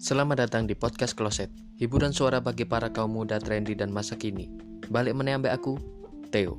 Selamat datang di Podcast Kloset, hiburan suara bagi para kaum muda trendy dan masa kini. Balik meneh ambek aku, Theo.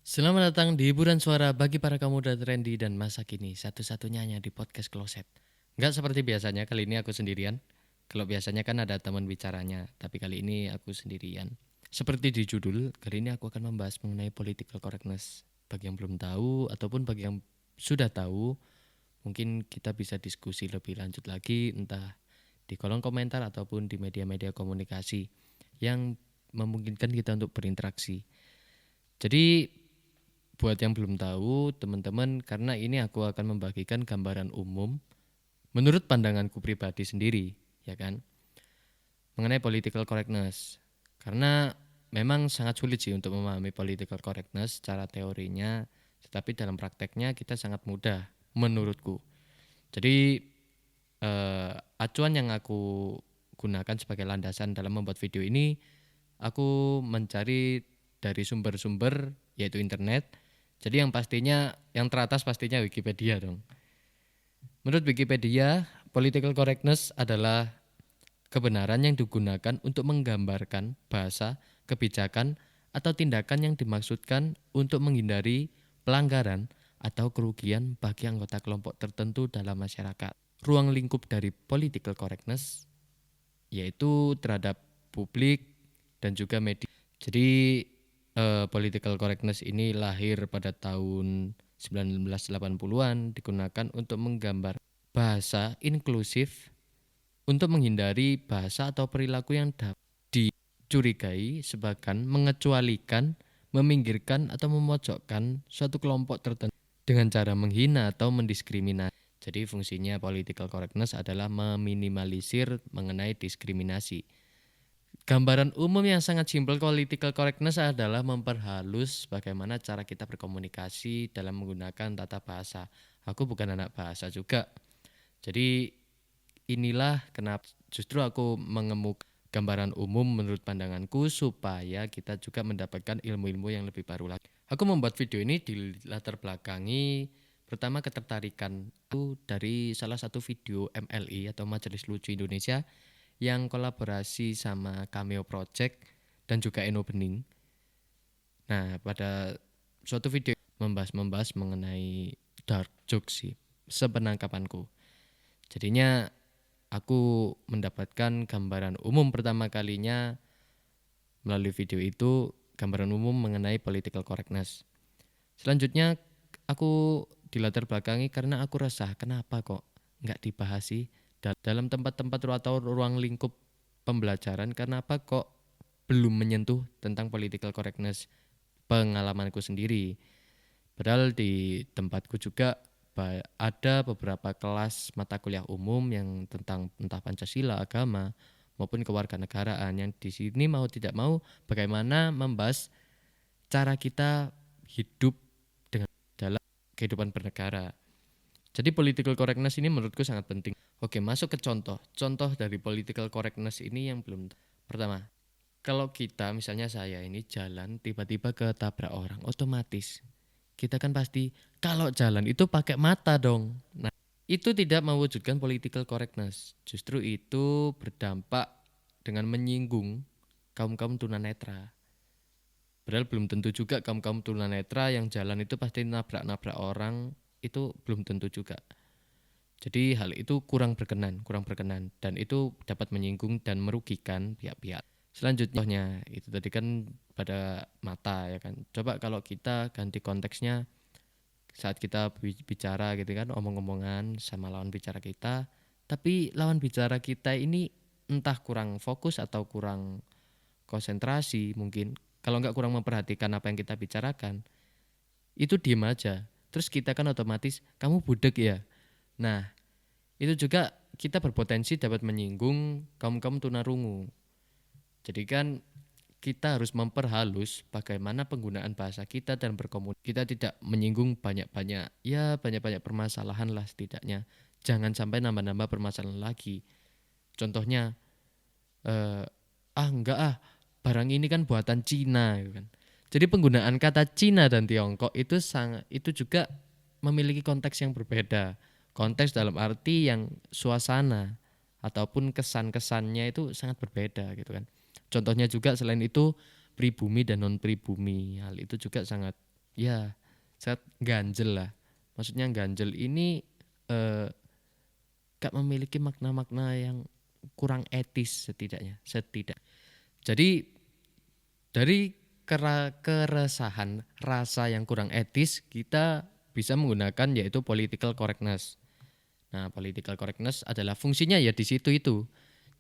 Selamat datang di hiburan suara bagi para kaum muda trendy dan masa kini. Satu-satunya hanya di Podcast Kloset. Nggak seperti biasanya, kali ini aku sendirian. Kalau biasanya kan ada teman bicaranya, tapi kali ini aku sendirian. Seperti di judul, kali ini aku akan membahas mengenai political correctness. Bagi yang belum tahu ataupun bagi yang sudah tahu, mungkin kita bisa diskusi lebih lanjut lagi, entah di kolom komentar ataupun di media-media komunikasi yang memungkinkan kita untuk berinteraksi. Jadi buat yang belum tahu teman-teman, karena ini aku akan membagikan gambaran umum menurut pandanganku pribadi sendiri, ya kan, mengenai political correctness. Karena memang sangat sulit sih untuk memahami political correctness secara teorinya, tetapi dalam prakteknya kita sangat mudah menurutku. Jadi acuan yang aku gunakan sebagai landasan dalam membuat video ini, aku mencari dari sumber-sumber yaitu internet. Jadi yang pastinya, yang teratas pastinya Wikipedia dong. Menurut Wikipedia, political correctness adalah kebenaran yang digunakan untuk menggambarkan bahasa, kebijakan, atau tindakan yang dimaksudkan untuk menghindari pelanggaran atau kerugian bagi anggota kelompok tertentu dalam masyarakat. Ruang lingkup dari political correctness yaitu terhadap publik dan juga media. Jadi political correctness ini lahir pada tahun 1980-an, digunakan untuk menggambar bahasa inklusif untuk menghindari bahasa atau perilaku yang dapat dicurigai sebagai mengecualikan, meminggirkan atau memojokkan suatu kelompok tertentu dengan cara menghina atau mendiskriminasi. Jadi fungsinya political correctness adalah meminimalisir mengenai diskriminasi. Gambaran umum yang sangat simpel political correctness adalah memperhalus bagaimana cara kita berkomunikasi dalam menggunakan tata bahasa. Aku bukan anak bahasa juga. Jadi inilah kenapa justru aku mengemuk gambaran umum menurut pandanganku supaya kita juga mendapatkan ilmu-ilmu yang lebih baru lagi. Aku membuat video ini di latar belakangi pertama ketertarikan itu dari salah satu video MLI atau Majelis Lucu Indonesia yang kolaborasi sama Cameo Project dan juga Eno Bening. Nah, pada suatu video membahas mengenai dark jokes sih, sepenangkapanku. Jadinya aku mendapatkan gambaran umum pertama kalinya melalui video itu, gambaran umum mengenai political correctness. Selanjutnya aku dilatar belakangi karena aku resah kenapa kok nggak dibahas sih dalam tempat-tempat atau ruang lingkup pembelajaran, kenapa kok belum menyentuh tentang political correctness pengalamanku sendiri. Padahal di tempatku juga ada beberapa kelas mata kuliah umum yang tentang entah Pancasila, agama, maupun kewarganegaraan yang di sini mau tidak mau bagaimana membahas cara kita hidup dengan dalam kehidupan bernegara. Jadi political correctness ini menurutku sangat penting. Oke, masuk ke contoh. Contoh dari political correctness ini yang belum. Pertama, kalau kita misalnya saya ini jalan tiba-tiba ketabrak orang, otomatis kita kan pasti kalau jalan itu pakai mata dong. Nah, itu tidak mewujudkan political correctness. Justru itu berdampak dengan menyinggung kaum-kaum tunanetra. Padahal belum tentu juga kaum-kaum tunanetra yang jalan itu pasti nabrak-nabrak orang, itu belum tentu juga. Jadi hal itu kurang berkenan dan itu dapat menyinggung dan merugikan pihak-pihak. Selanjutnya itu tadi kan pada mata ya kan. Coba kalau kita ganti konteksnya saat kita bicara gitu kan, omong-omongan sama lawan bicara kita, tapi lawan bicara kita ini entah kurang fokus atau kurang konsentrasi mungkin. Kalau nggak kurang memperhatikan apa yang kita bicarakan, itu diem aja. Terus kita kan otomatis, kamu budek ya. Nah, itu juga kita berpotensi dapat menyinggung kaum-kaum tunarungu. Jadi kan kita harus memperhalus bagaimana penggunaan bahasa kita dan berkomunikasi. Kita tidak menyinggung banyak-banyak permasalahan lah setidaknya. Jangan sampai nambah-nambah permasalahan lagi. Contohnya, enggak barang ini kan buatan Cina gitu kan. Jadi penggunaan kata Cina dan Tiongkok itu juga memiliki konteks yang berbeda. Konteks dalam arti yang suasana ataupun kesan-kesannya itu sangat berbeda gitu kan. Contohnya juga selain itu pribumi dan non pribumi. Hal itu juga sangat ya sangat ganjel lah. Maksudnya ganjel ini eh, gak memiliki makna-makna yang kurang etis setidak. Jadi dari keresahan rasa yang kurang etis kita bisa menggunakan yaitu political correctness. Nah, political correctness adalah fungsinya ya di situ itu.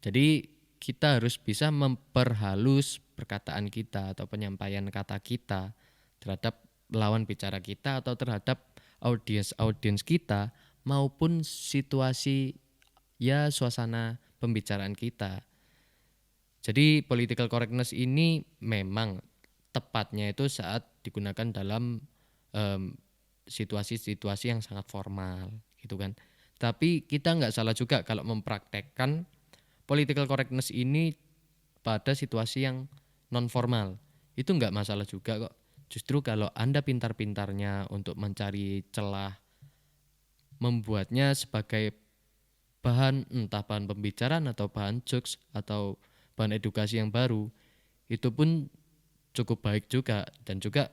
Jadi kita harus bisa memperhalus perkataan kita atau penyampaian kata kita terhadap lawan bicara kita atau terhadap audiens kita maupun situasi ya suasana pembicaraan kita. Jadi political correctness ini memang tepatnya itu saat digunakan dalam em, situasi-situasi yang sangat formal gitu kan. Tapi kita nggak salah juga kalau mempraktekkan political correctness ini pada situasi yang non formal. Itu nggak masalah juga kok. Justru kalau Anda pintar-pintarnya untuk mencari celah, membuatnya sebagai bahan entah bahan pembicaraan atau bahan jokes atau bahan edukasi yang baru, itu pun cukup baik juga dan juga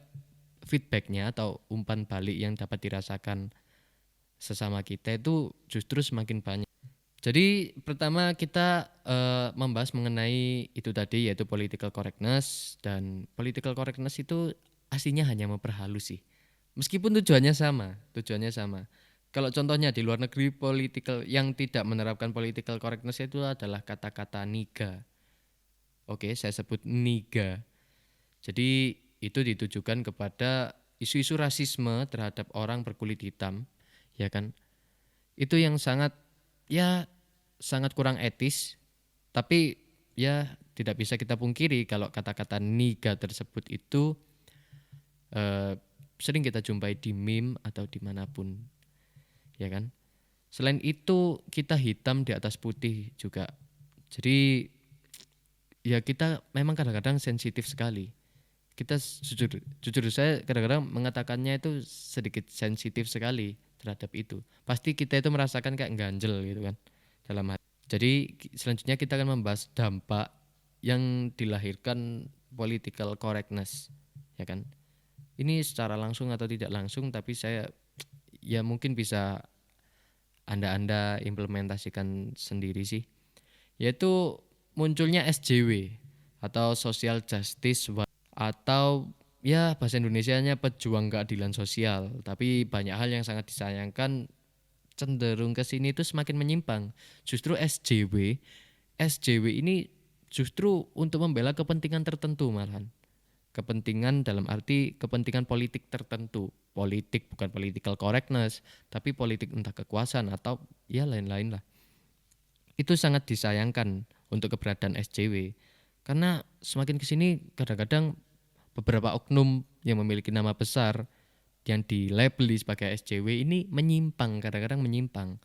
feedbacknya atau umpan balik yang dapat dirasakan sesama kita itu justru semakin banyak. Jadi pertama kita membahas mengenai itu tadi yaitu political correctness, dan political correctness itu aslinya hanya memperhalus sih. Meskipun tujuannya sama. Kalau contohnya di luar negeri political yang tidak menerapkan political correctness itu adalah kata-kata niga. Oke, saya sebut niga. Jadi itu ditujukan kepada isu-isu rasisme terhadap orang berkulit hitam, ya kan? Itu yang ya sangat kurang etis, tapi ya tidak bisa kita pungkiri kalau kata-kata niga tersebut itu eh, sering kita jumpai di meme atau dimanapun, ya kan? Selain itu kita hitam di atas putih juga. Jadi ya kita memang kadang-kadang sensitif sekali. Kita jujur saya kadang-kadang mengatakannya itu sedikit sensitif sekali terhadap itu. Pasti kita itu merasakan kayak ganjel gitu kan dalam hati. Jadi selanjutnya kita akan membahas dampak yang dilahirkan political correctness, ya kan. Ini secara langsung atau tidak langsung, tapi saya ya mungkin bisa anda implementasikan sendiri sih, yaitu munculnya SJW atau Social Justice atau ya bahasa Indonesianya pejuang keadilan sosial. Tapi banyak hal yang sangat disayangkan cenderung ke sini itu semakin menyimpang. Justru SJW ini justru untuk membela kepentingan tertentu malahan. Kepentingan dalam arti kepentingan politik tertentu. Politik bukan political correctness, tapi politik entah kekuasaan atau ya lain-lain lah. Itu sangat disayangkan untuk keberadaan SJW. Karena semakin kesini kadang-kadang beberapa oknum yang memiliki nama besar yang dilabeli sebagai SJW ini kadang-kadang menyimpang.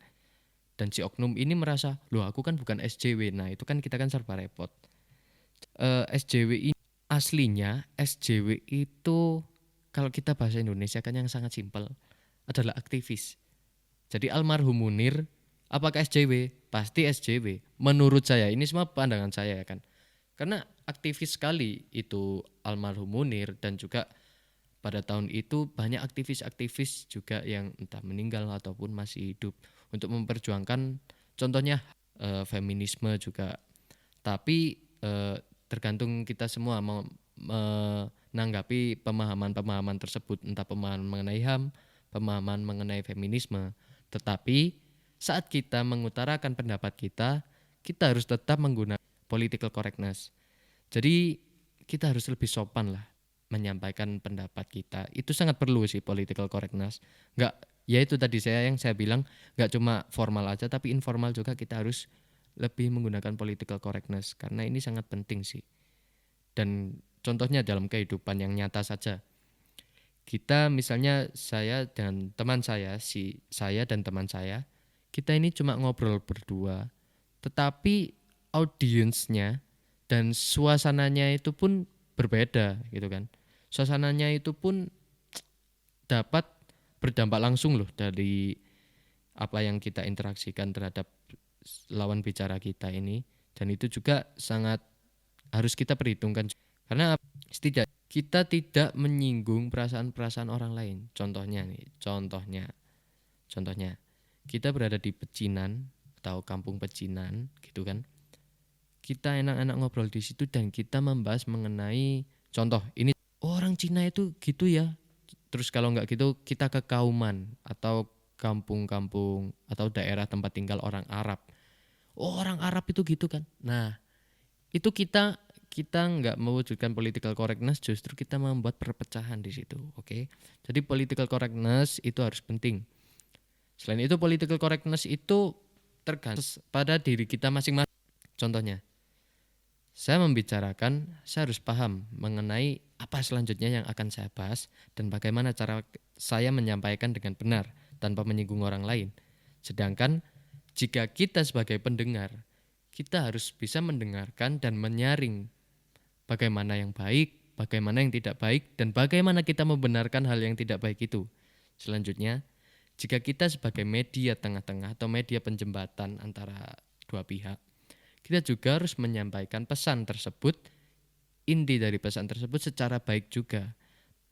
Dan si oknum ini merasa, loh aku kan bukan SJW. Nah itu kan kita kan serba repot. SJW ini aslinya SJW itu kalau kita bahasa Indonesia kan yang sangat simpel adalah aktivis. Jadi almarhum Munir apakah SJW? Pasti SJW. Menurut saya ini semua pandangan saya ya kan. Karena aktivis sekali itu almarhum Munir, dan juga pada tahun itu banyak aktivis-aktivis juga yang entah meninggal ataupun masih hidup untuk memperjuangkan contohnya feminisme juga. Tapi tergantung kita semua mau menanggapi pemahaman-pemahaman tersebut, entah pemahaman mengenai HAM, pemahaman mengenai feminisme. Tetapi saat kita mengutarakan pendapat kita harus tetap menggunakan political correctness. Jadi kita harus lebih sopan lah menyampaikan pendapat kita. Itu sangat perlu sih political correctness. Enggak, ya itu tadi yang saya bilang, enggak cuma formal aja tapi informal juga kita harus lebih menggunakan political correctness karena ini sangat penting sih. Dan contohnya dalam kehidupan yang nyata saja. Kita misalnya saya dan teman saya, kita ini cuma ngobrol berdua, tetapi audiensnya dan suasananya itu pun berbeda gitu kan. Suasananya itu pun dapat berdampak langsung loh dari apa yang kita interaksikan terhadap lawan bicara kita ini, dan itu juga sangat harus kita perhitungkan karena setidaknya kita tidak menyinggung perasaan-perasaan orang lain. Contohnya kita berada di pecinan atau kampung pecinan gitu kan, kita enak-enak ngobrol di situ dan kita membahas mengenai contoh ini, oh, orang Cina itu gitu ya, terus kalau nggak gitu kita ke Kauman atau kampung-kampung atau daerah tempat tinggal orang Arab, oh, orang Arab itu gitu kan. Nah, itu kita nggak mewujudkan political correctness, justru kita membuat perpecahan di situ. Oke, jadi political correctness itu harus penting. Selain itu political correctness itu tergantung pada diri kita masing-masing. Contohnya, saya membicarakan, saya harus paham mengenai apa selanjutnya yang akan saya bahas dan bagaimana cara saya menyampaikan dengan benar tanpa menyinggung orang lain. Sedangkan jika kita sebagai pendengar, kita harus bisa mendengarkan dan menyaring bagaimana yang baik, bagaimana yang tidak baik, dan bagaimana kita membenarkan hal yang tidak baik itu. Selanjutnya, jika kita sebagai media tengah-tengah atau media penjembatan antara dua pihak, kita juga harus menyampaikan pesan tersebut, inti dari pesan tersebut secara baik juga,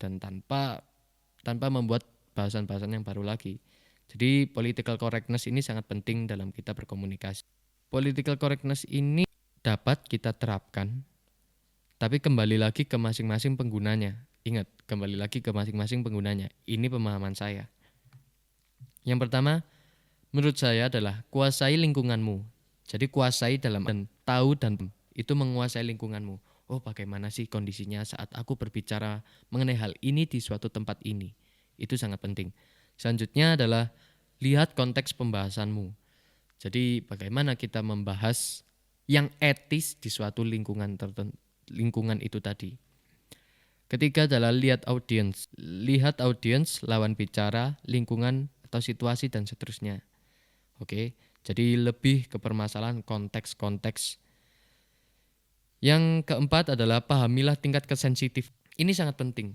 dan tanpa membuat bahasan-bahasan yang baru lagi. Jadi political correctness ini sangat penting dalam kita berkomunikasi. Political correctness ini dapat kita terapkan, tapi kembali lagi ke masing-masing penggunanya. Ingat, kembali lagi ke masing-masing penggunanya. Ini pemahaman saya. Yang pertama, menurut saya adalah kuasai lingkunganmu. Jadi kuasai dalam dan tahu dan itu menguasai lingkunganmu. Oh, bagaimana sih kondisinya saat aku berbicara mengenai hal ini di suatu tempat ini. Itu sangat penting. Selanjutnya adalah lihat konteks pembahasanmu. Jadi bagaimana kita membahas yang etis di suatu lingkungan lingkungan itu tadi. Ketiga adalah lihat audiens, lawan bicara, lingkungan atau situasi dan seterusnya. Oke, jadi lebih ke permasalahan konteks-konteks. Yang keempat adalah pahamilah tingkat kesensitif. Ini sangat penting.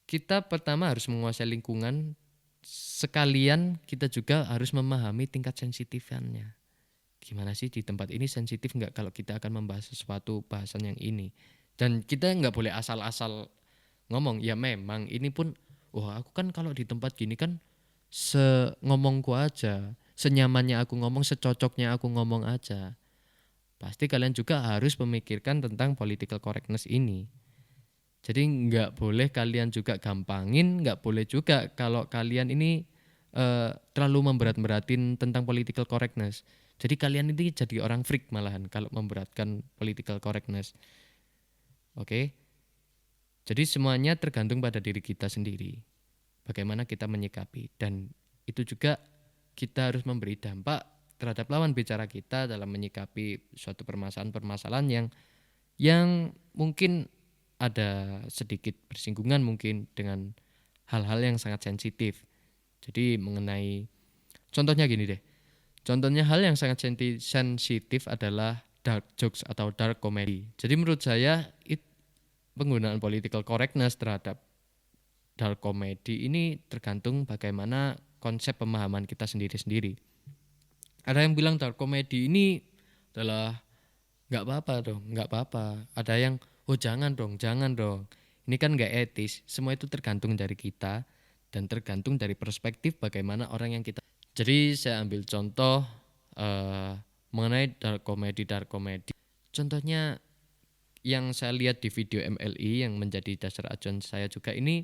Kita pertama harus menguasai lingkungan, sekalian kita juga harus memahami tingkat sensitifannya. Gimana sih di tempat ini sensitif nggak kalau kita akan membahas sesuatu bahasan yang ini. Dan kita nggak boleh asal-asal ngomong, ya memang ini pun, wah aku kan kalau di tempat gini kan ngomongku aja, senyamannya aku ngomong, secocoknya aku ngomong aja. Pasti kalian juga harus memikirkan tentang political correctness ini. Jadi nggak boleh kalian juga gampangin, nggak boleh juga kalau kalian ini terlalu memberat-beratin tentang political correctness. Jadi kalian ini jadi orang freak malahan kalau memberatkan political correctness. Oke. Jadi semuanya tergantung pada diri kita sendiri. Bagaimana kita menyikapi, dan itu juga kita harus memberi dampak terhadap lawan bicara kita dalam menyikapi suatu permasalahan-permasalahan yang mungkin ada sedikit bersinggungan mungkin dengan hal-hal yang sangat sensitif. Jadi mengenai, contohnya gini deh. Contohnya hal yang sangat sensitif adalah dark jokes atau dark comedy. Jadi menurut saya penggunaan political correctness terhadap dark comedy ini tergantung bagaimana konsep pemahaman kita sendiri-sendiri. Ada yang bilang dark comedy ini adalah nggak apa-apa dong, nggak apa-apa. Ada yang, oh jangan dong. Ini kan nggak etis. Semua itu tergantung dari kita dan tergantung dari perspektif bagaimana orang yang kita. Jadi saya ambil contoh mengenai dark comedy. Contohnya yang saya lihat di video MLI yang menjadi dasar acuan saya juga ini,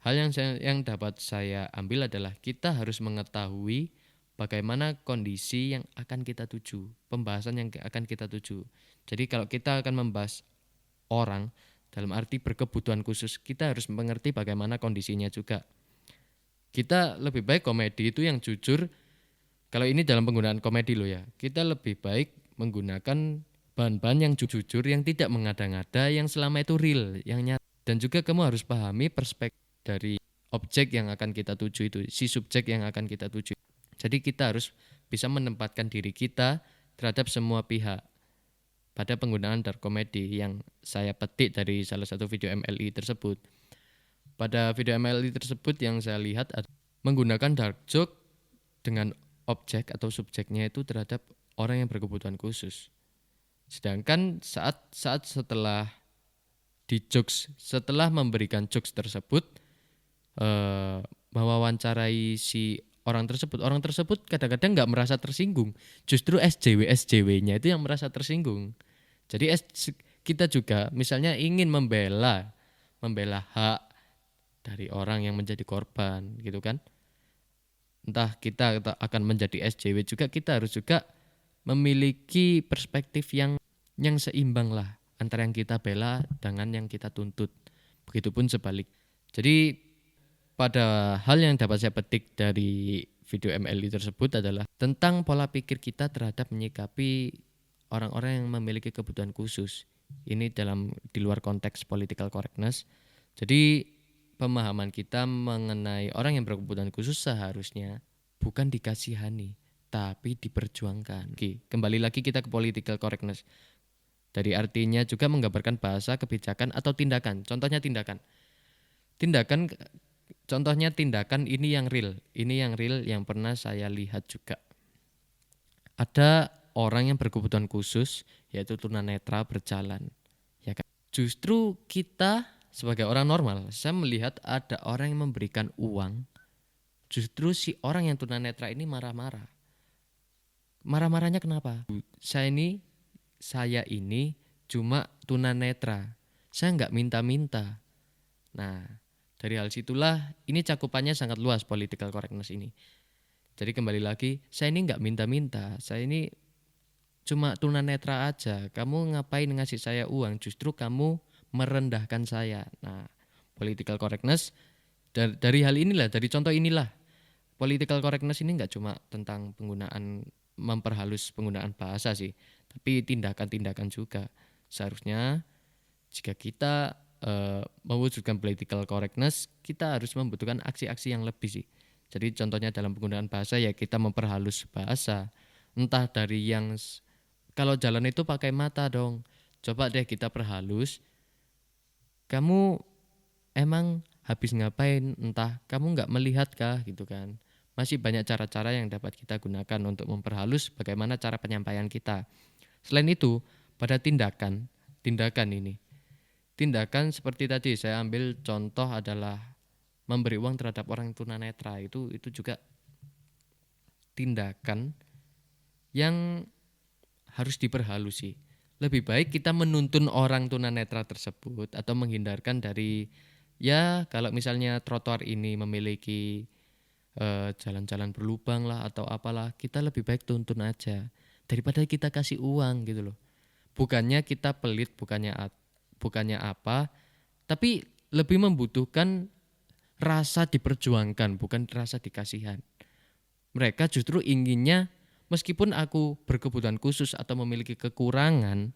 hal yang dapat saya ambil adalah kita harus mengetahui bagaimana kondisi yang akan kita tuju, pembahasan yang akan kita tuju. Jadi kalau kita akan membahas orang dalam arti berkebutuhan khusus, kita harus mengerti bagaimana kondisinya juga. Kita lebih baik komedi itu yang jujur. Kalau ini dalam penggunaan komedi loh ya, kita lebih baik menggunakan bahan-bahan yang jujur, yang tidak mengada-ngada, yang selama itu real, yang nyata. Dan juga kamu harus pahami perspektif dari objek yang akan kita tuju itu, si subjek yang akan kita tuju. Jadi kita harus bisa menempatkan diri kita terhadap semua pihak. pada penggunaan dark comedy yang saya petik dari salah satu video MLI tersebut. Pada video MLI tersebut yang saya lihat menggunakan dark joke dengan objek atau subjeknya itu terhadap orang yang berkebutuhan khusus. Sedangkan saat setelah setelah memberikan jokes tersebut, mewawancarai si orang tersebut kadang-kadang nggak merasa tersinggung, justru SJW-nya itu yang merasa tersinggung. Jadi kita juga misalnya ingin membela hak dari orang yang menjadi korban gitu kan, entah kita akan menjadi SJW juga, kita harus juga memiliki perspektif yang seimbang lah antara yang kita bela dengan yang kita tuntut. Begitupun sebalik. Jadi pada hal yang dapat saya petik dari video MLI tersebut adalah tentang pola pikir kita terhadap menyikapi orang-orang yang memiliki kebutuhan khusus. Ini di luar konteks political correctness. Jadi pemahaman kita mengenai orang yang berkebutuhan khusus seharusnya bukan dikasihani, tapi diperjuangkan. Oke, kembali lagi kita ke political correctness. Dari artinya juga menggambarkan bahasa, kebijakan, atau tindakan. Contohnya tindakan. Contohnya tindakan ini yang real. Ini yang real yang pernah saya lihat juga. Ada orang yang berkebutuhan khusus, yaitu tunanetra berjalan. Ya kan? Justru kita sebagai orang normal, saya melihat ada orang yang memberikan uang. Justru si orang yang tunanetra ini marah-marah. Marah-marahnya kenapa? Saya ini cuma tunanetra. Saya nggak minta-minta. Nah, dari hal situlah ini cakupannya sangat luas political correctness ini. Jadi kembali lagi, saya ini nggak minta-minta. Saya ini cuma tunanetra aja. Kamu ngapain ngasih saya uang? Justru kamu merendahkan saya. Nah, political correctness dari hal inilah, dari contoh inilah. Political correctness ini nggak cuma tentang memperhalus penggunaan bahasa sih, tapi tindakan-tindakan juga. Seharusnya jika kita mewujudkan political correctness, kita harus membutuhkan aksi-aksi yang lebih sih. Jadi contohnya dalam penggunaan bahasa ya kita memperhalus bahasa. Entah dari yang kalau jalan itu pakai mata dong. Coba deh kita perhalus. Kamu emang habis ngapain? Entah kamu nggak melihat kah gitu kan. Masih banyak cara-cara yang dapat kita gunakan untuk memperhalus bagaimana cara penyampaian kita. Selain itu, pada tindakan ini. Tindakan seperti tadi saya ambil contoh adalah memberi uang terhadap orang tunanetra, itu juga tindakan yang harus diperhalusi. Lebih baik kita menuntun orang tunanetra tersebut atau menghindarkan dari kalau misalnya trotoar ini memiliki jalan-jalan berlubang lah atau apalah, kita lebih baik tuntun aja daripada kita kasih uang gitu loh. Bukannya kita pelit, bukannya apa, tapi lebih membutuhkan rasa diperjuangkan, bukan rasa dikasihan. Mereka justru inginnya, meskipun aku berkebutuhan khusus atau memiliki kekurangan,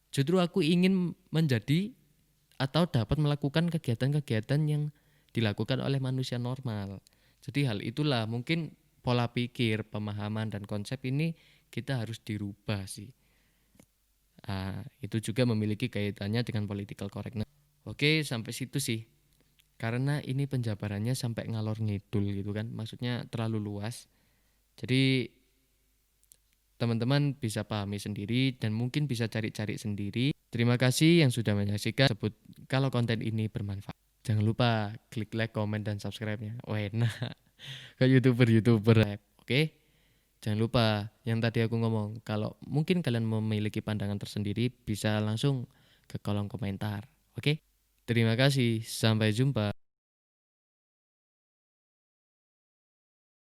justru aku ingin menjadi atau dapat melakukan kegiatan-kegiatan yang dilakukan oleh manusia normal. Jadi hal itulah mungkin pola pikir, pemahaman, dan konsep ini kita harus dirubah sih. Itu juga memiliki kaitannya dengan political correctness. Oke, sampai situ sih. Karena ini penjabarannya sampai ngalor ngidul gitu kan. Maksudnya terlalu luas. Jadi teman-teman bisa pahami sendiri dan mungkin bisa cari-cari sendiri. Terima kasih yang sudah menyaksikan. Kalau konten ini bermanfaat, jangan lupa klik like, komen, dan subscribe-nya. Enak. Ke YouTuber. Oke. Jangan lupa yang tadi aku ngomong, kalau mungkin kalian memiliki pandangan tersendiri bisa langsung ke kolom komentar. Oke? Terima kasih. Sampai jumpa.